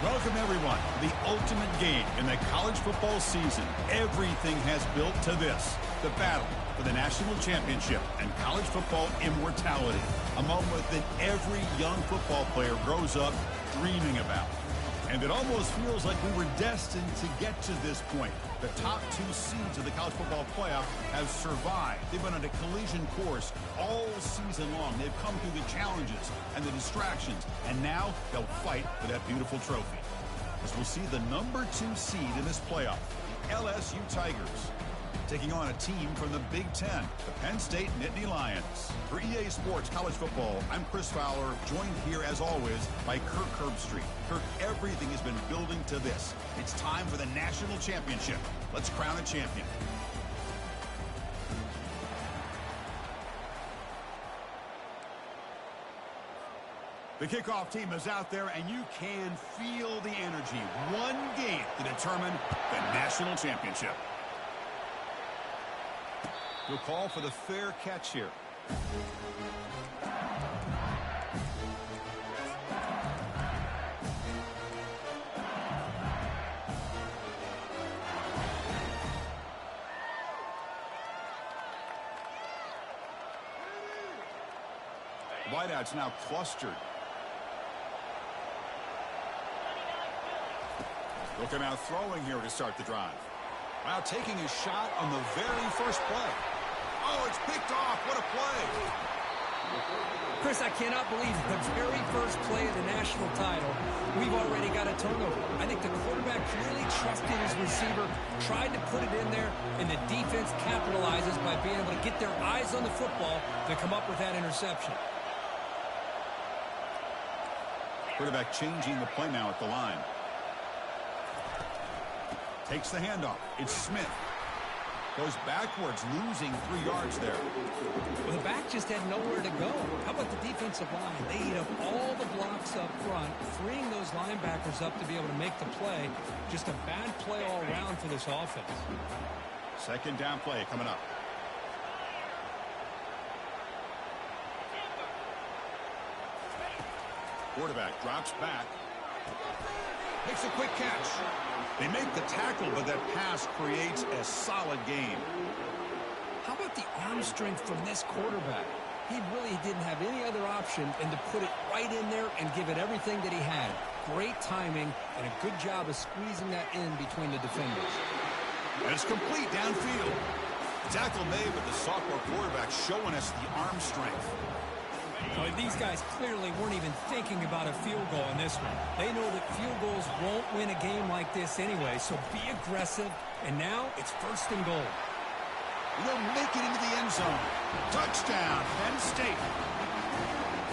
Welcome, everyone, to the ultimate game in the college football season. Everything has built to this, the battle for the national championship and college football immortality, a moment that every young football player grows up dreaming about. And it almost feels like we were destined to get to this point. The top two seeds of the college football playoff have survived. They've been on a collision course all season long. They've come through the challenges and the distractions, and now they'll fight for that beautiful trophy. As we'll see the number 2 seed in this playoff, the LSU Tigers, taking on a team from the Big Ten, the Penn State Nittany Lions. For EA Sports College Football, I'm Chris Fowler, joined here as always by Kirk Herbstreit. Kirk, everything has been building to this. It's time for the national championship. Let's crown a champion. The kickoff team is out there, and you can feel the energy. One game to determine the national championship. We'll call for the fair catch here. Wideouts now clustered. Looking out throwing here to start the drive. Now taking a shot on the very first play. Oh, it's picked off. What a play. Chris, I cannot believe it. The very first play of the national title, we've already got a turnover. I think the quarterback clearly trusted his receiver, tried to put it in there, and the defense capitalizes by being able to get their eyes on the football to come up with that interception. Quarterback changing the play now at the line. Takes the handoff. It's Smith. Goes backwards, losing 3 yards there. Well, the back just had nowhere to go. How about the defensive line? They eat up all the blocks up front, freeing those linebackers up to be able to make the play. Just a bad play all around for this offense. Second down play coming up. Quarterback drops back. Makes a quick catch. They make the tackle, but that pass creates a solid game. How about the arm strength from this quarterback? He really didn't have any other option than to put it right in there and give it everything that he had. Great timing and a good job of squeezing that in between the defenders. And it's complete downfield. Tackle made, but the sophomore quarterback showing us the arm strength. Well, these guys clearly weren't even thinking about a field goal in this one. They know that field goals won't win a game like this anyway, so be aggressive. And now it's 1st and goal. They'll make it into the end zone. Touchdown, Penn State.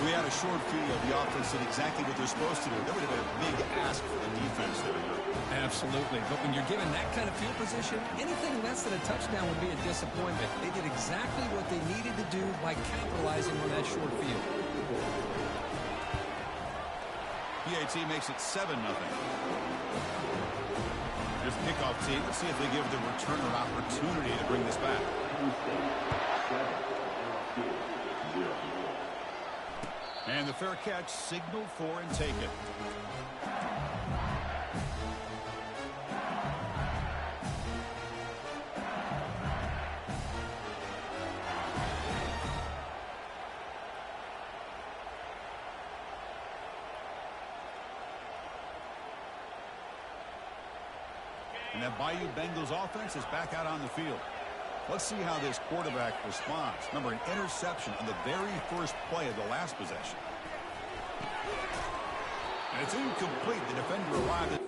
We had a short field. The offense did exactly what they're supposed to do. That would have been a big ask for the defense there. Absolutely. But when you're given that kind of field position, anything less than a touchdown would be a disappointment. They did exactly what they needed to do by capitalizing on that short field. PAT makes it 7-0. Here's the kickoff team. Let's see if they give the returner opportunity to bring this back. And the fair catch signaled for and taken. And that Bayou Bengals offense is back out on the field. Let's see how this quarterback responds. Remember, an interception on the very first play of the last possession. And it's incomplete. The defender arrived at...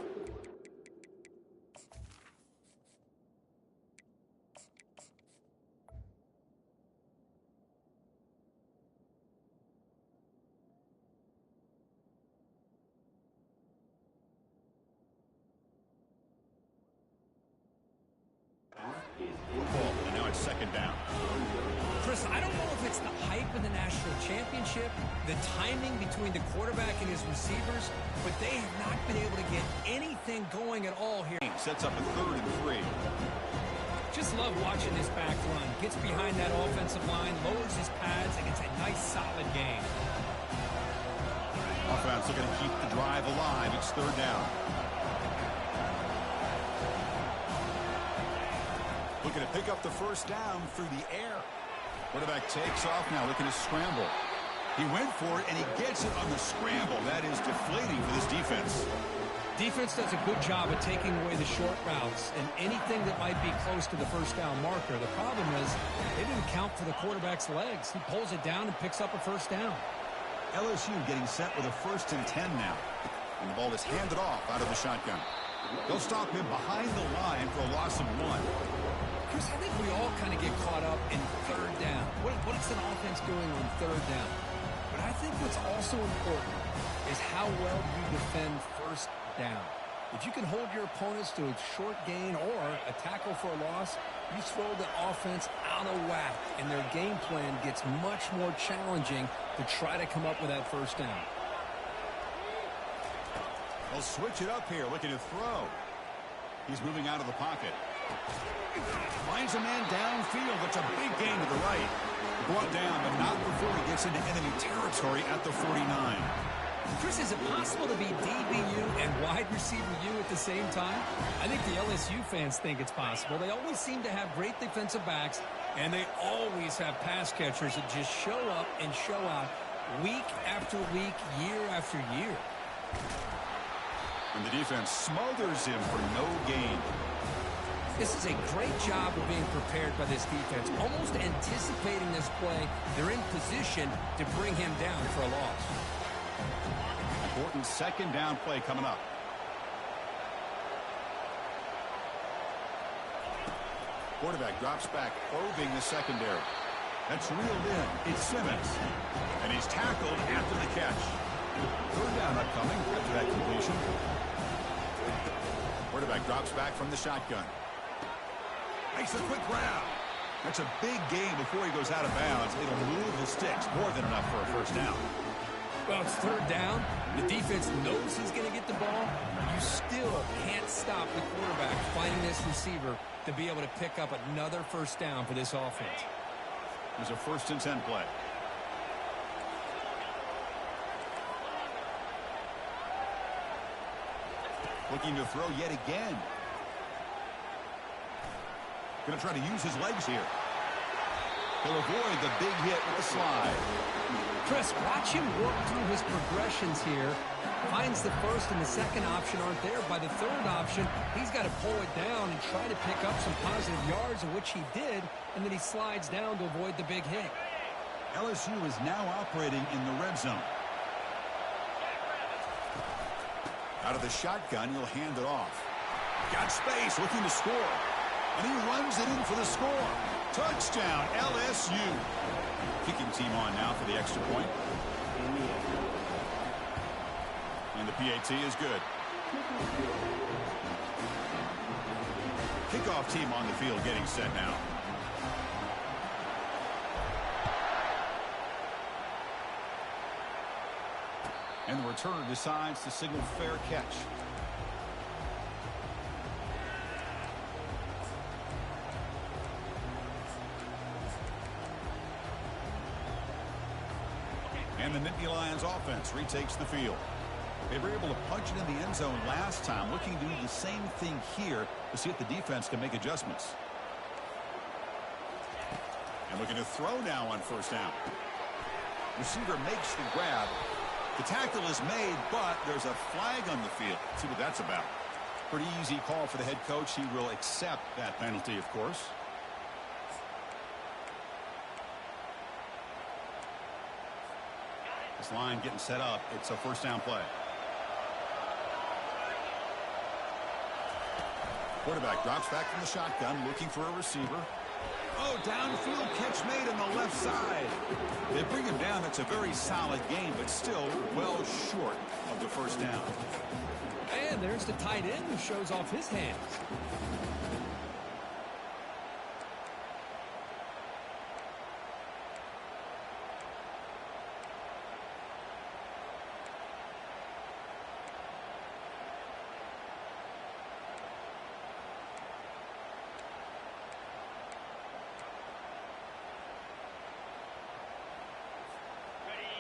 And now it's 2nd down. Chris, I don't know if it's the hype of the national championship, the timing between the quarterback and his receivers, but they have not been able to get anything going at all here. Sets up a 3rd and 3. Just love watching this back run. Gets behind that offensive line, lowers his pads, and it's a nice solid game. Offense looking to keep the drive alive. It's third down. Looking to pick up the first down through the air. Quarterback takes off now, looking to scramble. He went for it, and he gets it on the scramble. That is deflating for this defense. Defense does a good job of taking away the short routes and anything that might be close to the first down marker. The problem is they didn't count for the quarterback's legs. He pulls it down and picks up a first down. LSU getting set with a 1st and 10 now. And the ball is handed off out of the shotgun. They'll stop him behind the line for a loss of 1. Chris, I think we all kind of get caught up in third down. What is an offense doing on third down? But I think what's also important is how well you defend first down. If you can hold your opponents to a short gain or a tackle for a loss, you throw the offense out of whack, and their game plan gets much more challenging to try to come up with that first down. They'll switch it up here, looking to throw. He's moving out of the pocket. Finds a man downfield. That's a big gain to the right. Brought down, but not before he gets into enemy territory at the 49. Chris, is it possible to be DBU and wide receiver U at the same time? I think the LSU fans think it's possible. They always seem to have great defensive backs, and they always have pass catchers that just show up and show out week after week, year after year. And the defense smothers him for no gain. This is a great job of being prepared by this defense. Almost anticipating this play, they're in position to bring him down for a loss. Important second down play coming up. Quarterback drops back, probing the secondary. That's reeled in. It's Simmons. And he's tackled after the catch. Third down upcoming after that completion. Quarterback drops back from the shotgun. Makes a quick grab. That's a big gain before he goes out of bounds. It'll move the sticks more than enough for a first down. Well, it's third down. The defense knows he's going to get the ball. You still can't stop the quarterback finding this receiver to be able to pick up another first down for this offense. There's a 1st and 10 play. Looking to throw yet again. Going to try to use his legs here. He'll avoid the big hit with the slide. Chris, watch him work through his progressions here. Finds the first and the second option aren't there. By the third option, he's got to pull it down and try to pick up some positive yards, of which he did, and then he slides down to avoid the big hit. LSU is now operating in the red zone. Out of the shotgun, he'll hand it off. Got space, looking to score. And he runs it in for the score. Touchdown, LSU. Kicking team on now for the extra point. And the PAT is good. Kickoff team on the field getting set now. And the returner decides to signal fair catch. And the Nittany Lions offense retakes the field. They were able to punch it in the end zone last time, looking to do the same thing here to see if the defense can make adjustments. And looking to throw now on first down. Receiver makes the grab. The tackle is made, but there's a flag on the field. Let's see what that's about. Pretty easy call for the head coach. He will accept that penalty, of course. This line getting set up. It's a first down play. Quarterback drops back from the shotgun, looking for a receiver. Oh, downfield catch made on the left side. They bring him down. That's a very solid game, but still well short of the first down. And there's the tight end who shows off his hands.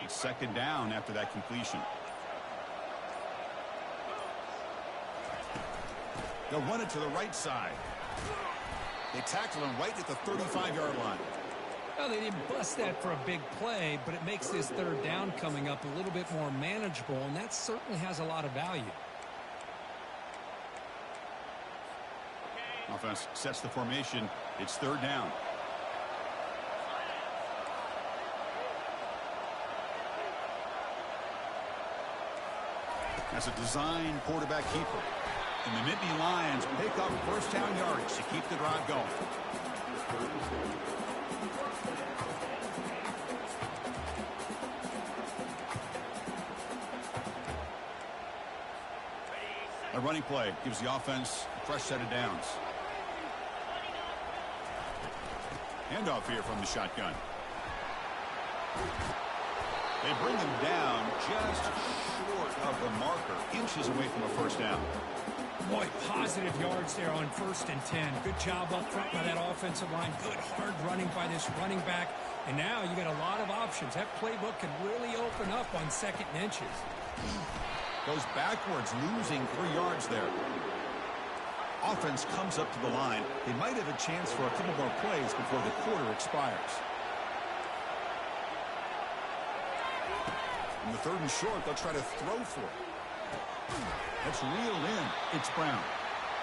Second down after that completion. They'll run it to the right side. They tackle him right at the 35-yard line. Well, they didn't bust that for a big play, but it makes this third down coming up a little bit more manageable, and that certainly has a lot of value. Offense sets the formation. It's third down. That's a design quarterback keeper. And the Nittany Lions pick up first down yardage to keep the drive going. A running play gives the offense a fresh set of downs. Handoff here from the shotgun. They bring them down just short of the marker, inches away from a first down. Boy, positive yards there on 1st and 10. Good job up front by that offensive line. Good hard running by this running back. And now you got a lot of options. That playbook can really open up on 2nd and inches. Goes backwards, losing 3 yards there. Offense comes up to the line. They might have a chance for a couple more plays before the quarter expires. On the 3rd and short, they'll try to throw for it. That's reeled in. It's Brown.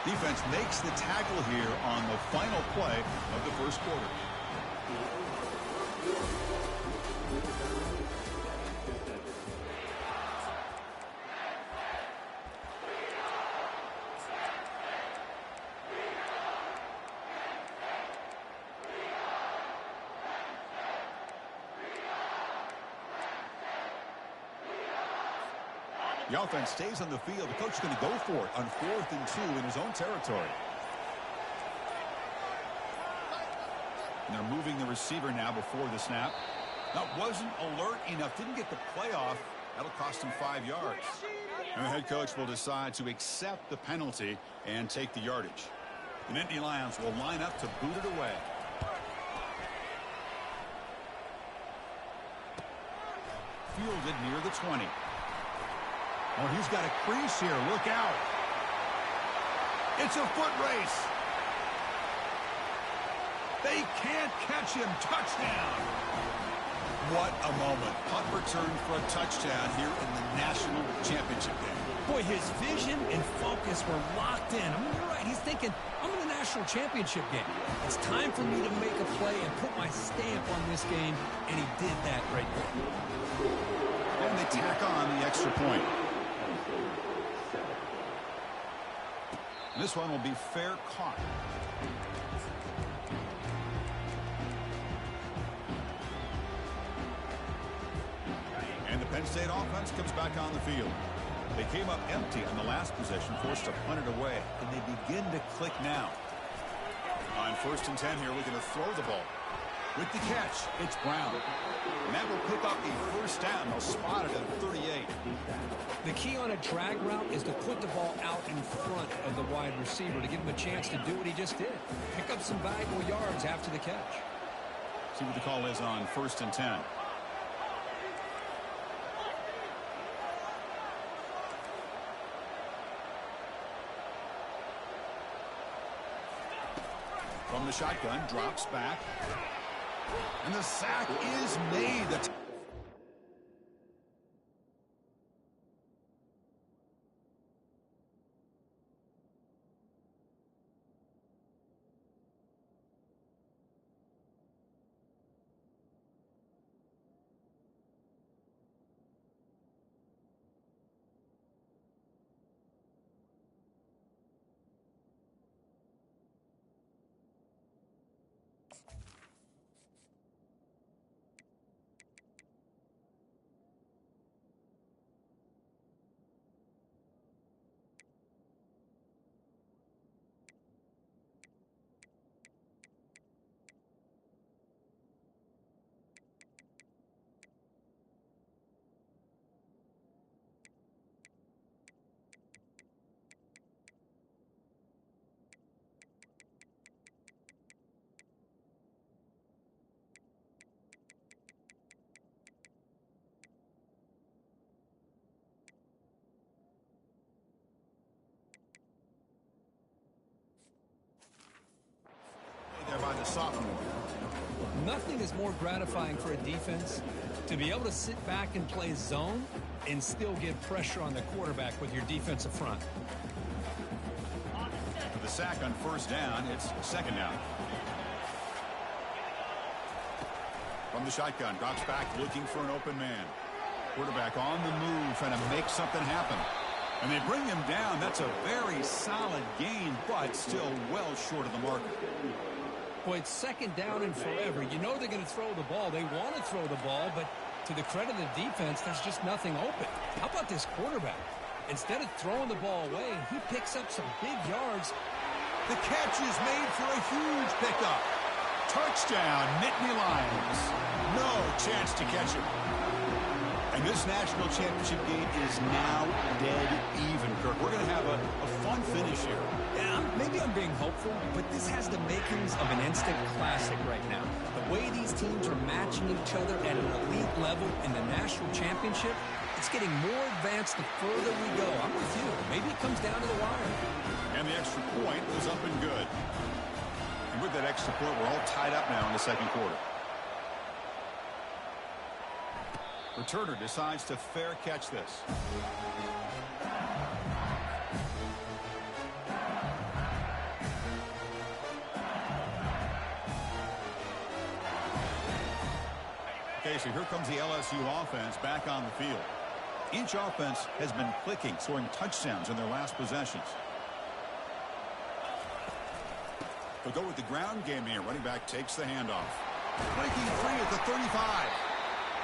Defense makes the tackle here on the final play of the first quarter. The offense stays on the field. The coach is going to go for it on 4th and 2 in his own territory. And they're moving the receiver now before the snap. That wasn't alert enough. Didn't get the play off. That'll cost him 5 yards. And the head coach will decide to accept the penalty and take the yardage. The Nittany Lions will line up to boot it away. Fielded near the 20. Oh, he's got a crease here. Look out. It's a foot race. They can't catch him. Touchdown. What a moment. Punt return for a touchdown here in the national championship game. Boy, his vision and focus were locked in. I mean, you're right. He's thinking, I'm in the national championship game. It's time for me to make a play and put my stamp on this game, and he did that right there. And they tack on the extra point. And this one will be fair caught. And the Penn State offense comes back on the field. They came up empty on the last possession, forced to punt it away, and they begin to click now. On 1st and 10 here, we're going to throw the ball. With the catch, it's Brown. And that will pick up a first down. They'll spot it at 38. The key on a drag route is to put the ball out in front of the wide receiver to give him a chance to do what he just did. Pick up some valuable yards after the catch. See what the call is on 1st and 10. From the shotgun, drops back. And the sack is made. sophomore. Nothing is more gratifying for a defense to be able to sit back and play zone and still get pressure on the quarterback with your defensive front. For the sack on first down, it's second down. From the shotgun, drops back looking for an open man. Quarterback on the move, trying to make something happen. And they bring him down. That's a very solid gain, but still well short of the mark. Boy, it's second down and forever. You know they're going to throw the ball. They want to throw the ball, but to the credit of the defense, there's just nothing open. How about this quarterback? Instead of throwing the ball away, he picks up some big yards. The catch is made for a huge pickup. Touchdown, Nittany Lions. No chance to catch him. And this national championship game is now dead even, Kirk. We're going to have a fun finish here. Yeah, maybe I'm being hopeful, but this has the makings of an instant classic right now. The way these teams are matching each other at an elite level in the national championship, it's getting more advanced the further we go. I'm with you. Maybe it comes down to the wire. And the extra point was up and good. And with that extra point, we're all tied up now in the second quarter. Returner decides to fair catch this. Okay, so here comes the LSU offense back on the field. Each offense has been clicking, scoring touchdowns in their last possessions. They'll go with the ground game here. Running back takes the handoff. Breaking free at the 35.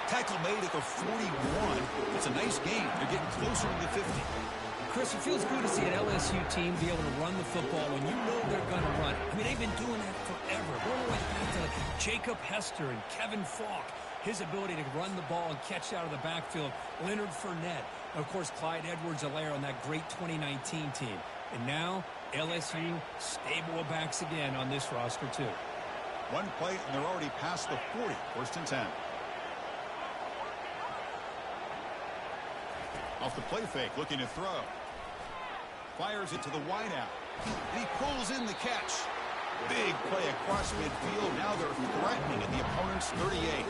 Tackle made at the 41. It's a nice game. They're getting closer to the 50. Chris, it feels good to see an LSU team be able to run the football when you know they're going to run. I mean, they've been doing that forever. Going right back to Jacob Hester and Kevin Falk. His ability to run the ball and catch out of the backfield. Leonard Fournette. And, of course, Clyde Edwards-Helaire on that great 2019 team. And now, LSU stable of backs again on this roster, too. One play, and they're already past the 40. First and 10. Off the play fake, looking to throw. Fires it to the wideout. And he pulls in the catch. Big play across midfield. Now they're threatening at the opponent's 38.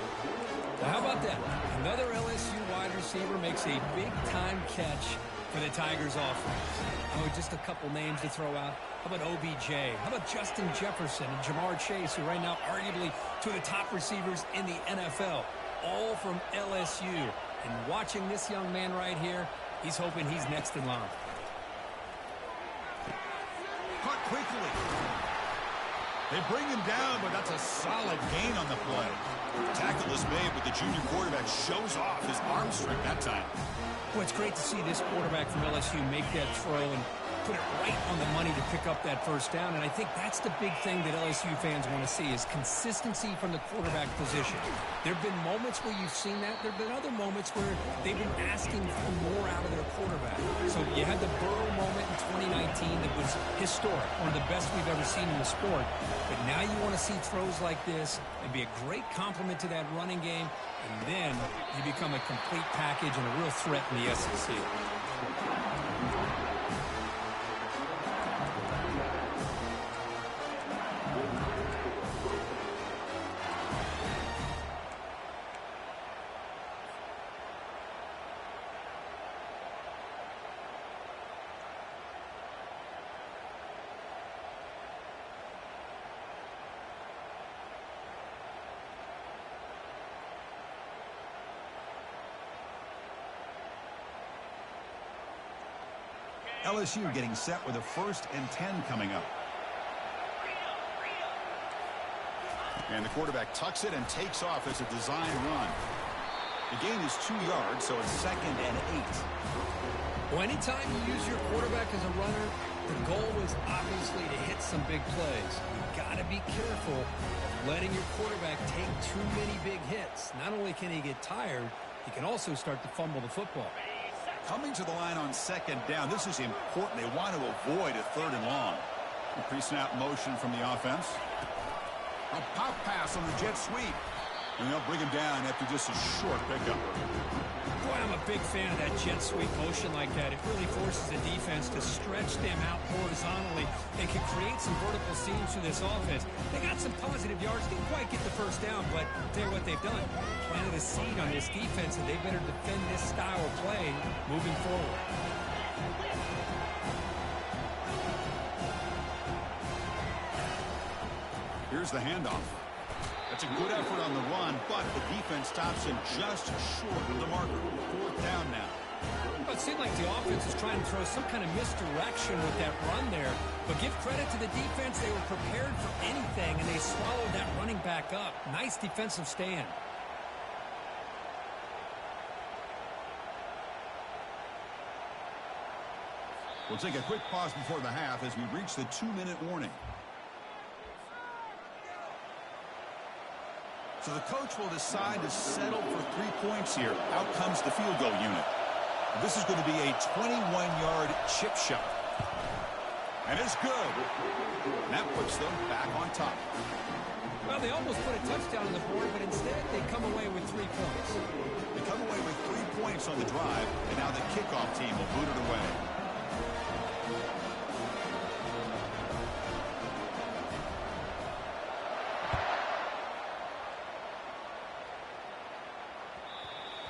Well, how about that? Another LSU wide receiver makes a big-time catch for the Tigers offense. Oh, just a couple names to throw out. How about OBJ? How about Justin Jefferson and Jamar Chase, who right now arguably two of the top receivers in the NFL, all from LSU. And watching this young man right here, he's hoping he's next in line. Caught quickly. They bring him down, but that's a solid gain on the play. Tackle is made, but the junior quarterback shows off his arm strength that time. Well, it's great to see this quarterback from LSU make that throw and put it right on the money to pick up that first down. And I think that's the big thing that LSU fans want to see is consistency from the quarterback position. There have been moments where you've seen that. There have been other moments where they've been asking for more out of their quarterback. So you had the Burrow moment in 2019 that was historic, one of the best we've ever seen in the sport. But now you want to see throws like this. It'd be a great compliment to that running game. And then you become a complete package and a real threat in the SEC. LSU getting set with a 1st and 10 coming up. And the quarterback tucks it and takes off as a design run. The gain is 2 yards, so it's 2nd and 8. Well, anytime you use your quarterback as a runner, the goal is obviously to hit some big plays. You've got to be careful of letting your quarterback take too many big hits. Not only can he get tired, he can also start to fumble the football. Coming to the line on 2nd down, this is important. They want to avoid a 3rd and long. A pre-snap motion from the offense. A pop pass on the jet sweep. And they'll bring him down after just a short pickup. Boy, I'm a big fan of that jet sweep motion like that. It really forces the defense to stretch them out horizontally and can create some vertical seams for this offense. They got some positive yards. Didn't quite get the first down, but I'll tell you what they've done. Planted a seed on this defense, and they better defend this style of play moving forward. Here's the handoff. That's a good effort on the run, but the defense stops him just short of the marker. 4th down now. Well, it seemed like the offense is trying to throw some kind of misdirection with that run there. But give credit to the defense. They were prepared for anything, and they swallowed that running back up. Nice defensive stand. We'll take a quick pause before the half as we reach the 2-minute warning. So the coach will decide to settle for 3 points here. Out comes the field goal unit. This is going to be a 21-yard chip shot. And it's good. And that puts them back on top. Well, they almost put a touchdown on the board, but instead they come away with 3 points. They come away with 3 points on the drive, and now the kickoff team will boot it away.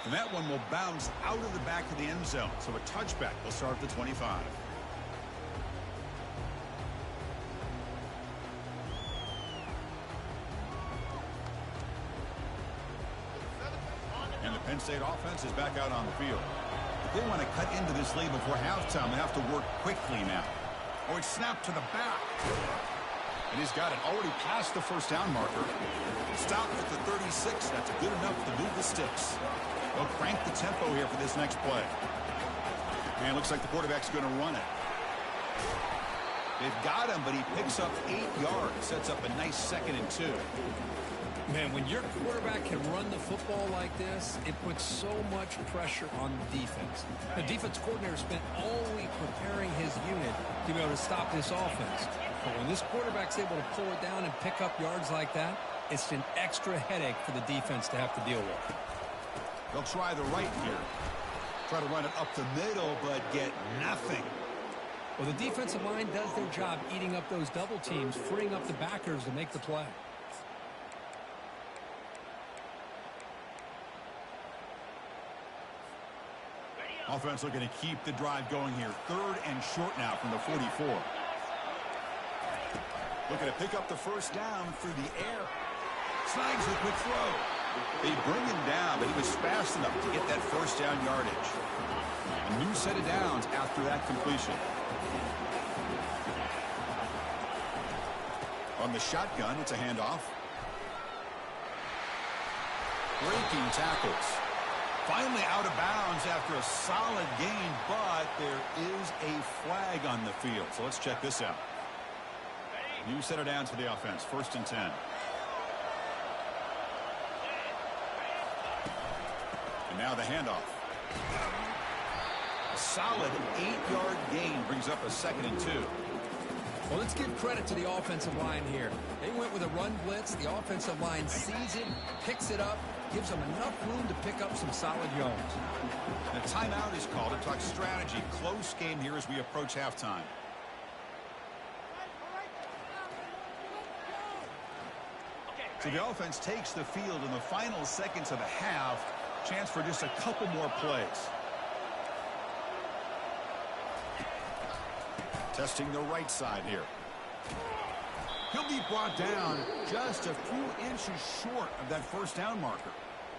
And that one will bounce out of the back of the end zone. So a touchback will start at the 25. And the Penn State offense is back out on the field. If they want to cut into this lead before halftime, they have to work quickly now. Oh, it's snapped to the back. And he's got it already past the first down marker. Stopped at the 36. That's good enough to move the sticks. They'll crank the tempo here for this next play. And it looks like the quarterback's going to run it. They've got him, but he picks up 8 yards. Sets up a nice 2nd and 2. Man, when your quarterback can run the football like this, it puts so much pressure on the defense. The defense coordinator spent all week preparing his unit to be able to stop this offense. But when this quarterback's able to pull it down and pick up yards like that, it's an extra headache for the defense to have to deal with. They'll try the right here. Try to run it up the middle, but get nothing. Well, the defensive line does their job eating up those double teams, freeing up the backers to make the play. Offense looking to keep the drive going here. 3rd and short now from the 44. Looking to pick up the first down through the air. Snags the quick throw. They bring him down, but he was fast enough to get that first down yardage. A new set of downs after that completion. On the shotgun, it's a handoff. Breaking tackles. Finally out of bounds after a solid gain, but there is a flag on the field. So let's check this out. New set of downs for the offense. 1st and 10. And now the handoff. A solid 8-yard gain brings up a 2nd and 2. Well, let's give credit to the offensive line here. They went with a run blitz. The offensive line sees it, picks it up, gives them enough room to pick up some solid yards. And a timeout is called to talk strategy. Close game here as we approach halftime. So the offense takes the field in the final seconds of the half. Chance for just a couple more plays. Testing the right side here. He'll be brought down just a few inches short of that first down marker.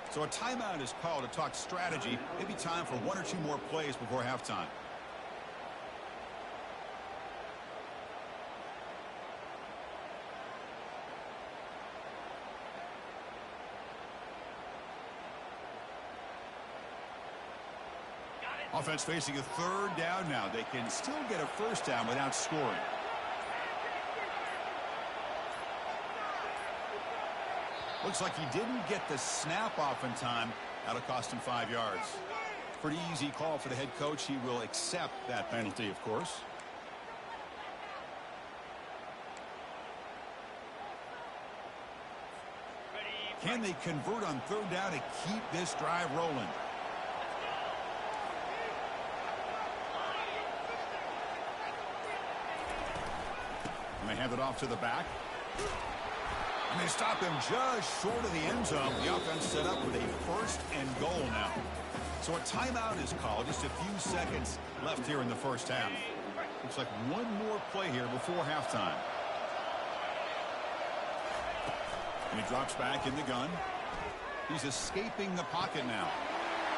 So a timeout is called to talk strategy. Maybe time for 1 or 2 more plays before halftime. Offense facing a 3rd down now. They can still get a first down without scoring. Looks like he didn't get the snap off in time. That'll cost him 5 yards. Pretty easy call for the head coach. He will accept that penalty, of course. Can they convert on third down to keep this drive rolling? And they hand it off to the back. And they stop him just short of the end zone. The offense set up with a 1st and goal now. So a timeout is called. Just a few seconds left here in the first half. Looks like one more play here before halftime. And he drops back in the gun. He's escaping the pocket now.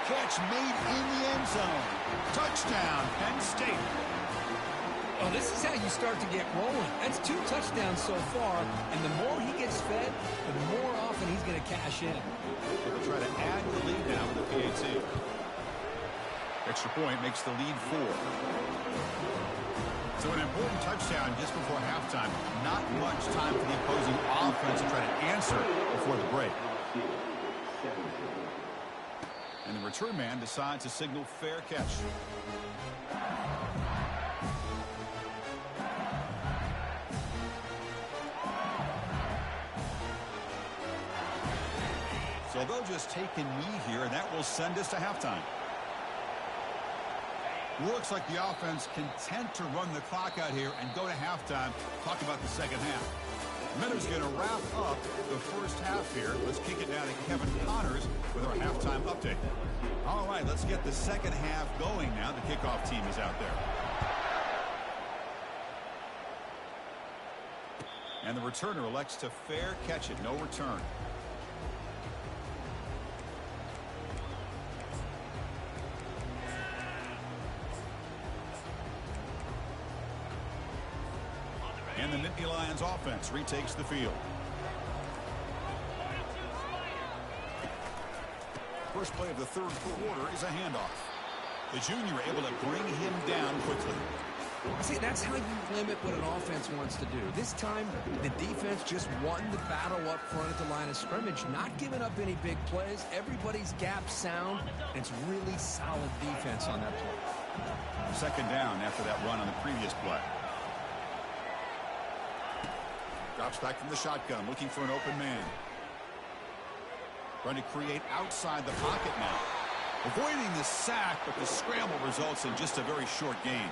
Catch made in the end zone. Touchdown, Penn State. Oh, this is how you start to get rolling. That's 2 touchdowns so far, and the more he gets fed, the more often he's going to cash in. They'll try to add the lead now with the PAT. Extra point makes the lead 4. So an important touchdown just before halftime. Not much time for the opposing offense to try to answer before the break. And the return man decides to signal fair catch. So they'll just take a knee here, and that will send us to halftime. Looks like the offense content to run the clock out here and go to halftime. Talk about the second half. Meadows going to wrap up the first half here. Let's kick it down to Kevin Connors with our halftime update. All right, let's get the second half going now. The kickoff team is out there. And the returner elects to fair catch it. No return. And the Nittany Lions offense retakes the field. First play of the third quarter is a handoff. The junior able to bring him down quickly. See, that's how you limit what an offense wants to do. This time, the defense just won the battle up front at the line of scrimmage, not giving up any big plays. Everybody's gap sound, and it's really solid defense on that play. Second down after that run on the previous play. Drops back from the shotgun, looking for an open man. Trying to create outside the pocket now. Avoiding the sack, but the scramble results in just a very short gain.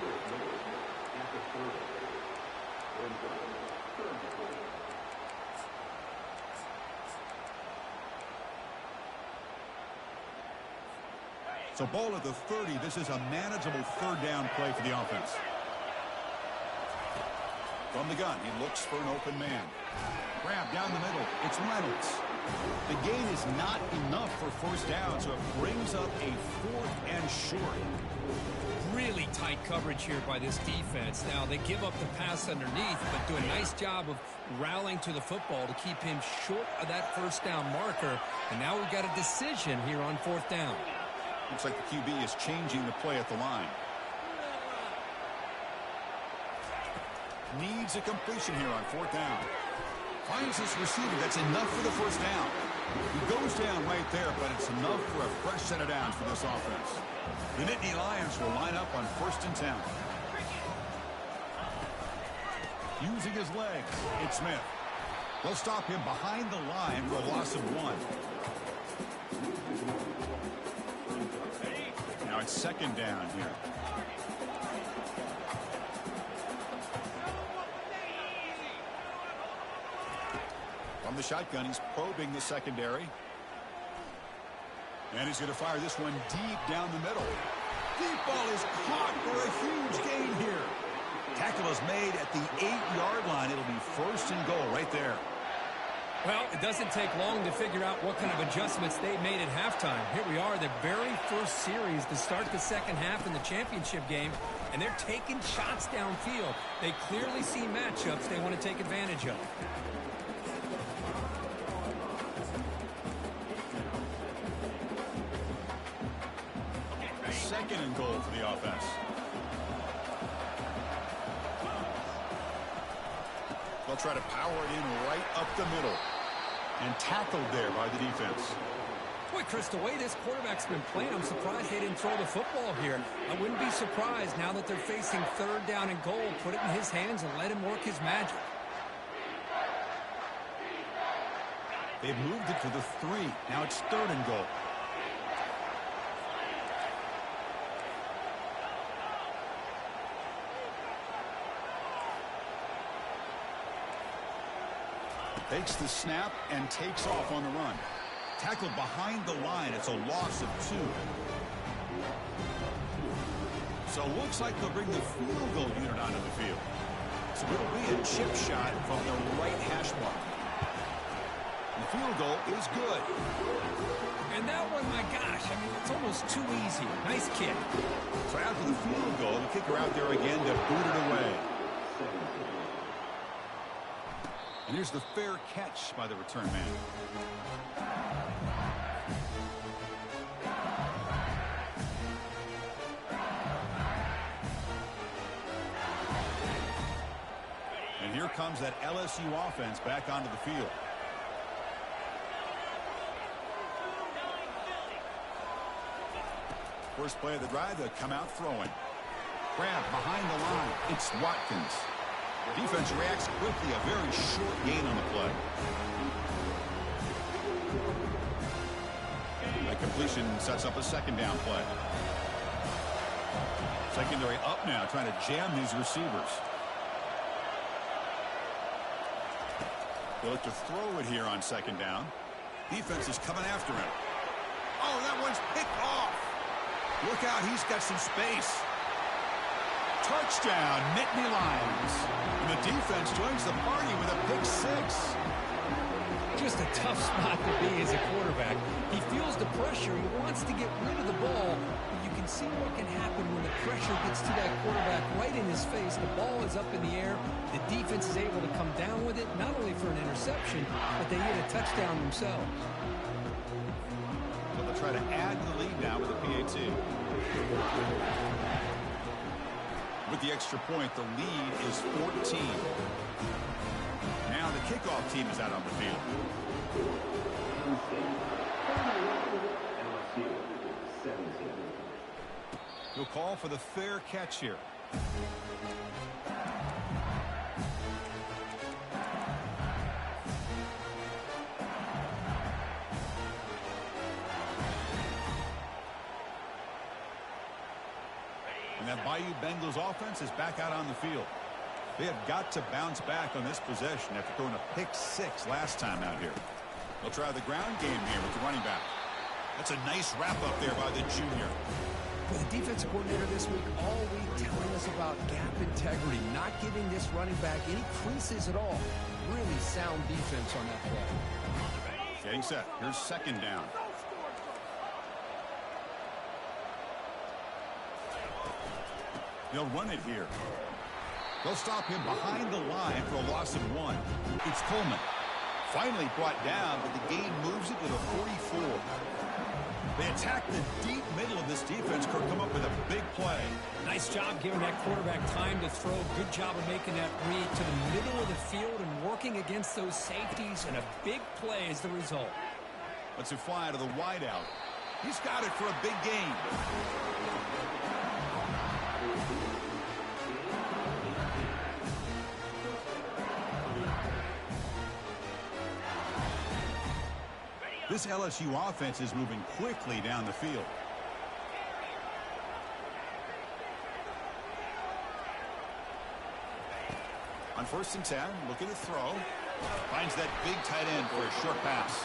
So ball at the 30. This is a manageable third down play for the offense. From the gun, he looks for an open man. Grab down the middle. It's Reynolds. The gain is not enough for first down, so it brings up a 4th and short. Really tight coverage here by this defense. Now, they give up the pass underneath, but do a nice job of rallying to the football to keep him short of that first down marker. And now we've got a decision here on 4th down. Looks like the QB is changing the play at the line. Needs a completion here on 4th down. Finds this receiver. That's enough for the first down. He goes down right there, but it's enough for a fresh set of downs for this offense. The Nittany Lions will line up on 1st and 10. Using his legs, it's Smith. They'll stop him behind the line for a loss of 1. Now it's second down here. From the shotgun, he's probing the secondary. And he's going to fire this one deep down the middle. Deep ball is caught for a huge gain here. Tackle is made at the 8-yard line. It'll be 1st and goal right there. Well, it doesn't take long to figure out what kind of adjustments they made at halftime. Here we are, the very first series to start the second half in the championship game, and they're taking shots downfield. They clearly see matchups they want to take advantage of. Second and goal for the offense. They'll try to power it in right up the middle. And tackled there by the defense. Boy, Chris, the way this quarterback's been playing, I'm surprised they didn't throw the football here. I wouldn't be surprised now that they're facing 3rd down and goal. Put it in his hands and let him work his magic. They've moved it to the 3. Now it's 3rd and goal. Takes the snap and takes off on the run. Tackled behind the line. It's a loss of 2. So it looks like they'll bring the field goal unit onto the field. So it'll be a chip shot from the right hash mark. The field goal is good. And that one, my gosh, I mean, it's almost too easy. Nice kick. So after the field goal, the kicker out there again to boot it away. And here's the fair catch by the return man. And here comes that LSU offense back onto the field. First play of the drive, they'll come out throwing. Grab behind the line. It's Watkins. Defense reacts quickly. A very short gain on the play. That completion sets up a 2nd down play. Secondary up now, trying to jam these receivers. They look to throw it here on 2nd down. Defense is coming after him. Oh, that one's picked off. Look out, he's got some space. Touchdown, Nittany Lions. And the defense joins the party with a pick 6. Just a tough spot to be as a quarterback. He feels the pressure. He wants to get rid of the ball. But you can see what can happen when the pressure gets to that quarterback right in his face. The ball is up in the air. The defense is able to come down with it, not only for an interception, but they get a touchdown themselves. So they'll try to add to the lead now with a PAT. With the extra point, the lead is 14. Now the kickoff team is out on the field. He'll call for the fair catch here. And that Bayou Bengals offense is back out on the field. They have got to bounce back on this possession after throwing a pick 6 last time out here. They'll try the ground game here with the running back. That's a nice wrap up there by the junior. Well, the defensive coordinator this week all week telling us about gap integrity, not giving this running back any creases at all. Really sound defense on that play. Getting set. Here's 2nd down. They'll run it here. They'll stop him behind the line for a loss of 1. It's Coleman. Finally brought down, but the gain moves it to the 44. They attack the deep middle of this defense. Could come up with a big play. Nice job giving that quarterback time to throw. Good job of making that read to the middle of the field and working against those safeties, and a big play is the result. Let's it fly to the wideout. He's got it for a big gain. This LSU offense is moving quickly down the field. On 1st and 10, looking to throw. Finds that big tight end for a short pass.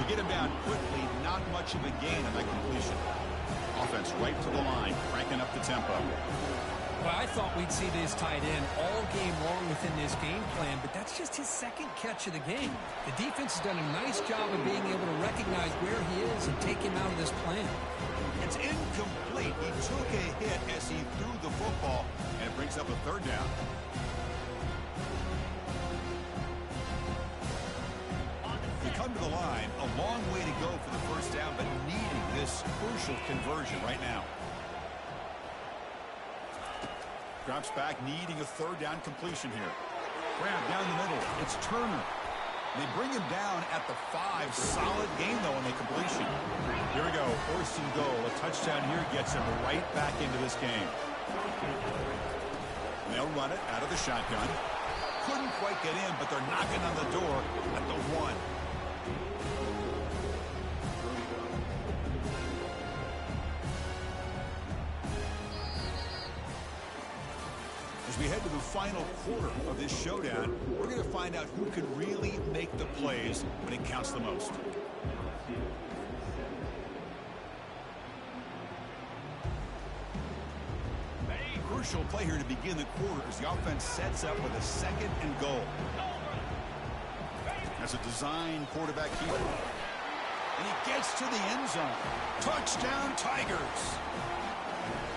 We get him down quickly, not much of a gain on that completion. Offense right to the line, cranking up the tempo. Well, I thought we'd see this tight end all game long within this game plan, but that's just his 2nd catch of the game. The defense has done a nice job of being able to recognize where he is and take him out of this plan. It's incomplete. He took a hit as he threw the football, and it brings up a 3rd down. They come to the line, a long way to go for the 1st down, but needing this crucial conversion right now. Drops back, needing a 3rd down completion here. Grab down the middle. It's Turner. They bring him down at the 5. Solid gain, though, on the completion. Here we go. 1st and goal. A touchdown here gets him right back into this game. And they'll run it out of the shotgun. Couldn't quite get in, but they're knocking on the door at the 1. As we head to the final quarter of this showdown, we're going to find out who can really make the plays when it counts the most. Crucial play here to begin the quarter as the offense sets up with a 2nd and goal. As a design quarterback keeper. And he gets to the end zone. Touchdown, Tigers.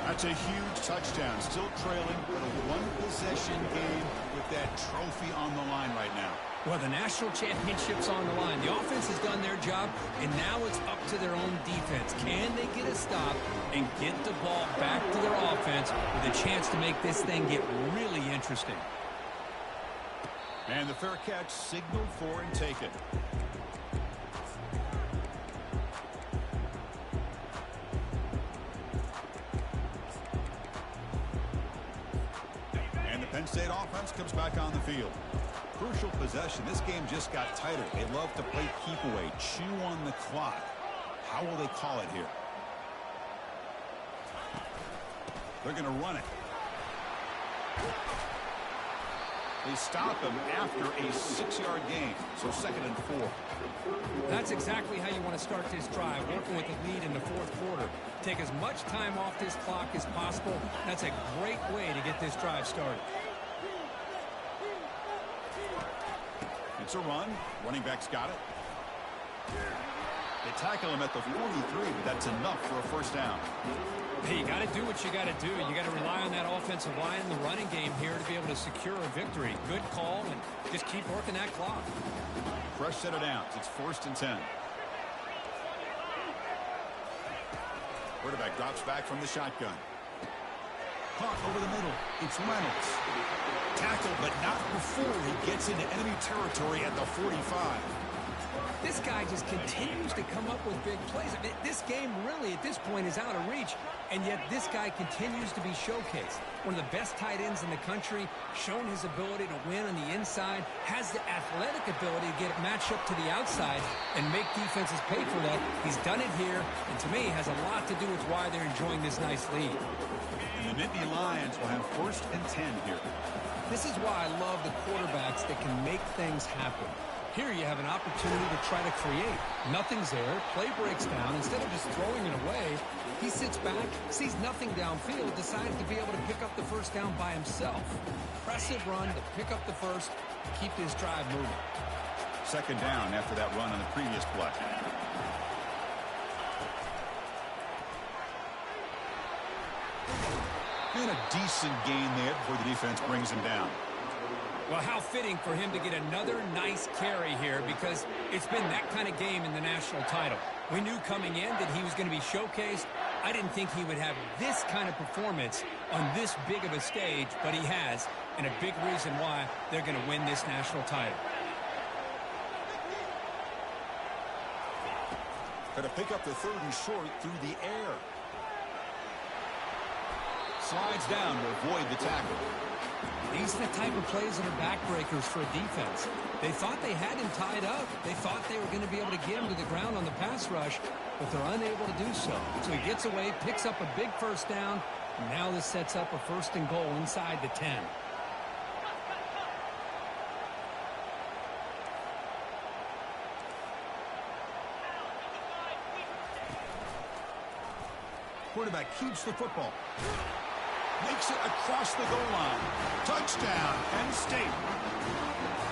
That's a huge touchdown. Still trailing, but a one-possession game with that trophy on the line right now. Well, the national championship's on the line. The offense has done their job, and now it's up to their own defense. Can they get a stop and get the ball back to their offense with a chance to make this thing get really interesting? And the fair catch signaled for and taken. And the Penn State offense comes back on the field. Crucial possession. This game just got tighter. They love to play keep away, chew on the clock. How will they call it here? They're going to run it. They stop him after a 6-yard gain, so 2nd and 4. That's exactly how you want to start this drive, working with the lead in the 4th quarter. Take as much time off this clock as possible. That's a great way to get this drive started. It's a run. Running back's got it. They tackle him at the 43, but that's enough for a first down. Hey, you got to do what you got to do. You got to rely on that offensive line in the running game here to be able to secure a victory. Good call, and just keep working that clock. Fresh set of downs. It's 1st and 10. Quarterback drops back from the shotgun. Caught over the middle. It's Reynolds. Tackled, but not before he gets into enemy territory at the 45. This guy just continues to come up with big plays. I mean, this game really, at this point, is out of reach, and yet this guy continues to be showcased. One of the best tight ends in the country, shown his ability to win on the inside, has the athletic ability to get it matched up to the outside and make defenses pay for that. He's done it here, and to me, has a lot to do with why they're enjoying this nice lead. And the Nittany Lions will have 1st and 10 here. This is why I love the quarterbacks that can make things happen. Here you have an opportunity to try to create. Nothing's there. Play breaks down. Instead of just throwing it away, he sits back, sees nothing downfield, decides to be able to pick up the first down by himself. Impressive run to pick up the first, keep this drive moving. 2nd down after that run on the previous play. And a decent gain there before the defense brings him down. Well, how fitting for him to get another nice carry here, because it's been that kind of game in the national title. We knew coming in that he was going to be showcased. I didn't think he would have this kind of performance on this big of a stage, but he has, and a big reason why they're going to win this national title. Going to pick up the 3rd and short through the air. Slides down to avoid the tackle. These are the type of plays that are backbreakers for a defense. They thought they had him tied up. They thought they were going to be able to get him to the ground on the pass rush, but they're unable to do so. So he gets away, picks up a big first down, and now this sets up a 1st and goal inside the 10. Quarterback keeps the football. Makes it across the goal line. Touchdown, Penn State.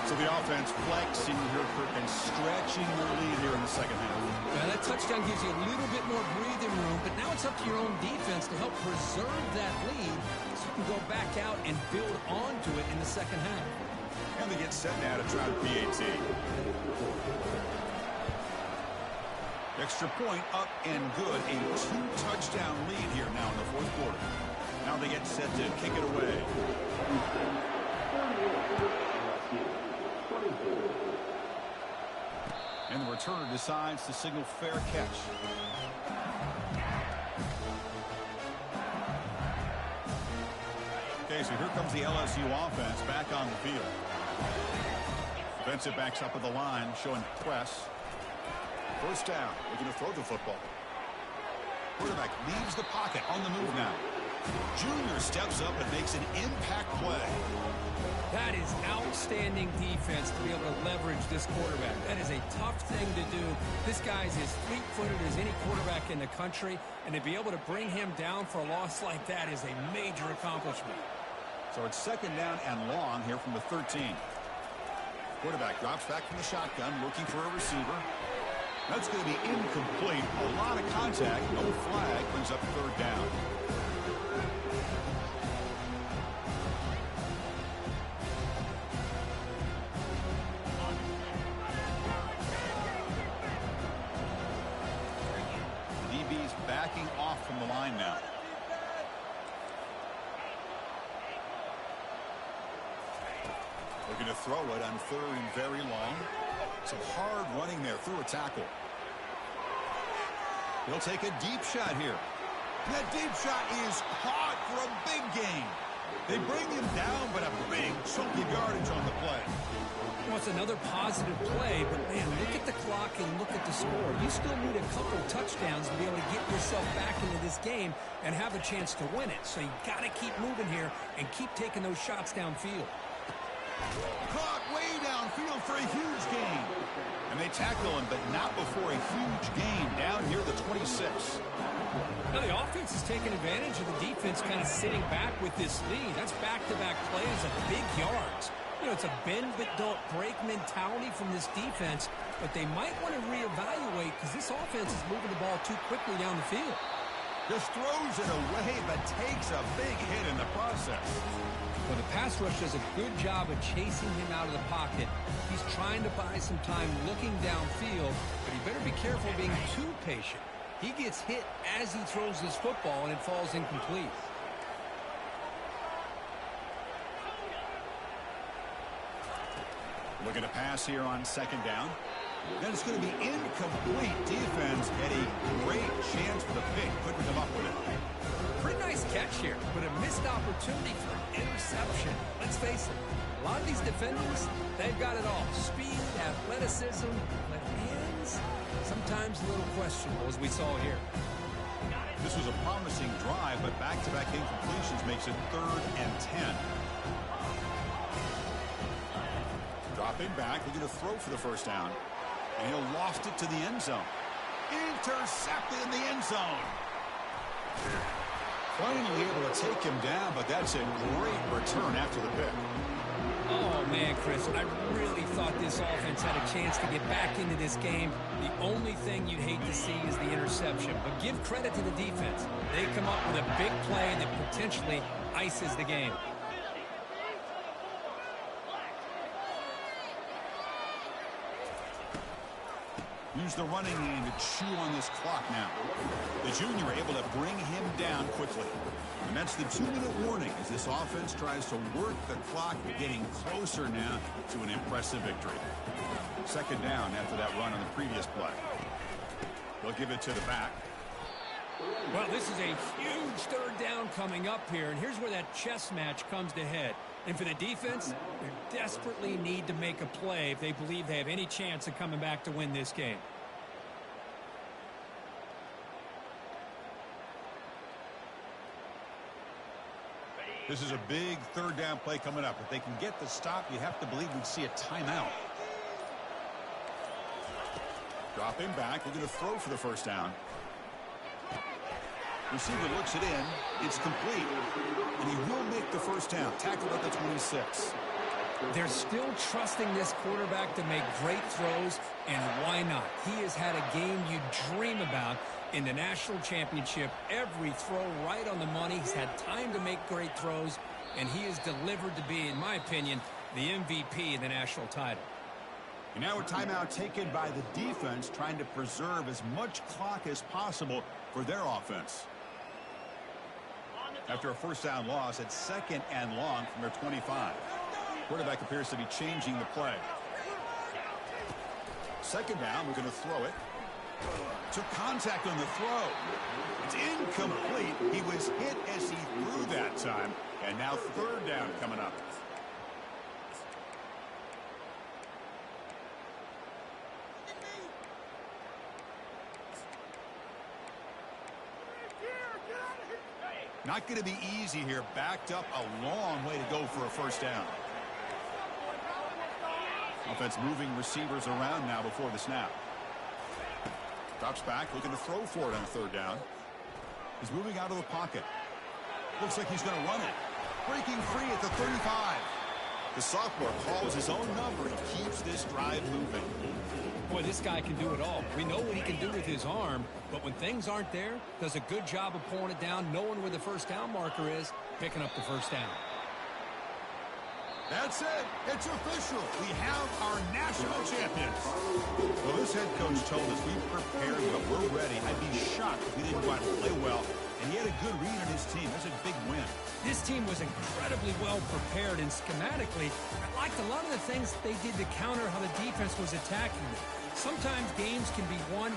So the offense flexing here, and stretching their lead here in the 2nd half. Now that touchdown gives you a little bit more breathing room, but now it's up to your own defense to help preserve that lead so you can go back out and build onto it in the 2nd half. And they get set now to try the PAT. Extra point up and good. A 2-touchdown lead here now in the 4th quarter. Now they get set to kick it away. And the returner decides to signal fair catch. Okay, so here comes the LSU offense back on the field. Defensive backs up at the line, showing press. First down. Looking to throw the football. Quarterback leaves the pocket on the move now. Junior steps up and makes an impact play. That is outstanding defense to be able to leverage this quarterback. That is a tough thing to do. This guy's as fleet-footed as any quarterback in the country, and to be able to bring him down for a loss like that is a major accomplishment. So it's second down and long here from the 13. Quarterback drops back from the shotgun, looking for a receiver. That's going to be incomplete. A lot of contact, no flag, brings up third down. DB's backing off from the line now. Looking to throw it on third and very long. Some hard running there through a tackle. He'll take a deep shot here. That deep shot is caught for a big gain. They bring him down, but a big chunk of yardage on the play. Well, it's another positive play, but man, look at the clock and look at the score. You still need a couple touchdowns to be able to get yourself back into this game and have a chance to win it. So you got to keep moving here and keep taking those shots downfield. Caught way downfield for a huge gain. And they tackle him, but not before a huge gain down near the 26. Now the offense is taking advantage of the defense kind of sitting back with this lead. That's back-to-back plays of big yards. You know, it's a bend-but-don't-break mentality from this defense, but they might want to reevaluate because this offense is moving the ball too quickly down the field. Just throws it away, but takes a big hit in the process. Well, the pass rush does a good job of chasing him out of the pocket. He's trying to buy some time looking downfield, but he better be careful being too patient. He gets hit as he throws this football, and it falls incomplete. Looking to pass here on second down. Then it's going to be incomplete. Defense had a great chance for the pick. Couldn't come up with it. Pretty nice catch here, but a missed opportunity for an interception. Let's face it, a lot of these defenders, they've got it all. Speed, athleticism, but hands, sometimes a little questionable, as we saw here. This was a promising drive, but back-to-back incompletions makes it 3rd and 10. Dropping back, looking to throw for the first down. And he'll lost it to the end zone. Intercepted in the end zone. Finally able to take him down, but that's a great return after the pick. Oh, man, Chris, I really thought this offense had a chance to get back into this game. The only thing you'd hate to see is the interception. But give credit to the defense. They come up with a big play that potentially ices the game. Use the running game to chew on this clock now. The junior able to bring him down quickly. And that's the 2-minute warning as this offense tries to work the clock, getting closer now to an impressive victory. Second down after that run on the previous play. They'll give it to the back. Well, this is a huge third down coming up here, and here's where that chess match comes to head. And for the defense, they desperately need to make a play if they believe they have any chance of coming back to win this game. This is a big third down play coming up. If they can get the stop, you have to believe we'd see a timeout. Dropping back, looking to throw for the first down. Receiver looks it in. It's complete. And he will make the first down. Tackled at the 26. They're still trusting this quarterback to make great throws, and why not? He has had a game you dream about in the national championship. Every throw right on the money. He's had time to make great throws, and he is delivered to be, in my opinion, the MVP of the national title. And now a timeout taken by the defense, trying to preserve as much clock as possible for their offense. After a first down loss at second and long from their 25. Quarterback appears to be changing the play. Second down, we're going to throw it. Took contact on the throw. It's incomplete. He was hit as he threw that time. And now third down coming up. Not going to be easy here. Backed up a long way to go for a first down. Offense moving receivers around now before the snap. Drops back, looking to throw for it on third down. He's moving out of the pocket. Looks like he's going to run it. Breaking free at the 35. The sophomore calls his own number and keeps this drive moving. Boy, this guy can do it all. We know what he can do with his arm, but when things aren't there, does a good job of pulling it down, knowing where the first down marker is, picking up the first down. That's it. It's official. We have our national champions. Well, this head coach told us we prepared well. We're ready. I'd be shocked if we didn't go out and play well. And he had a good read on his team. That's a big win. This team was incredibly well prepared, and schematically, I liked a lot of the things they did to counter how the defense was attacking them. Sometimes games can be won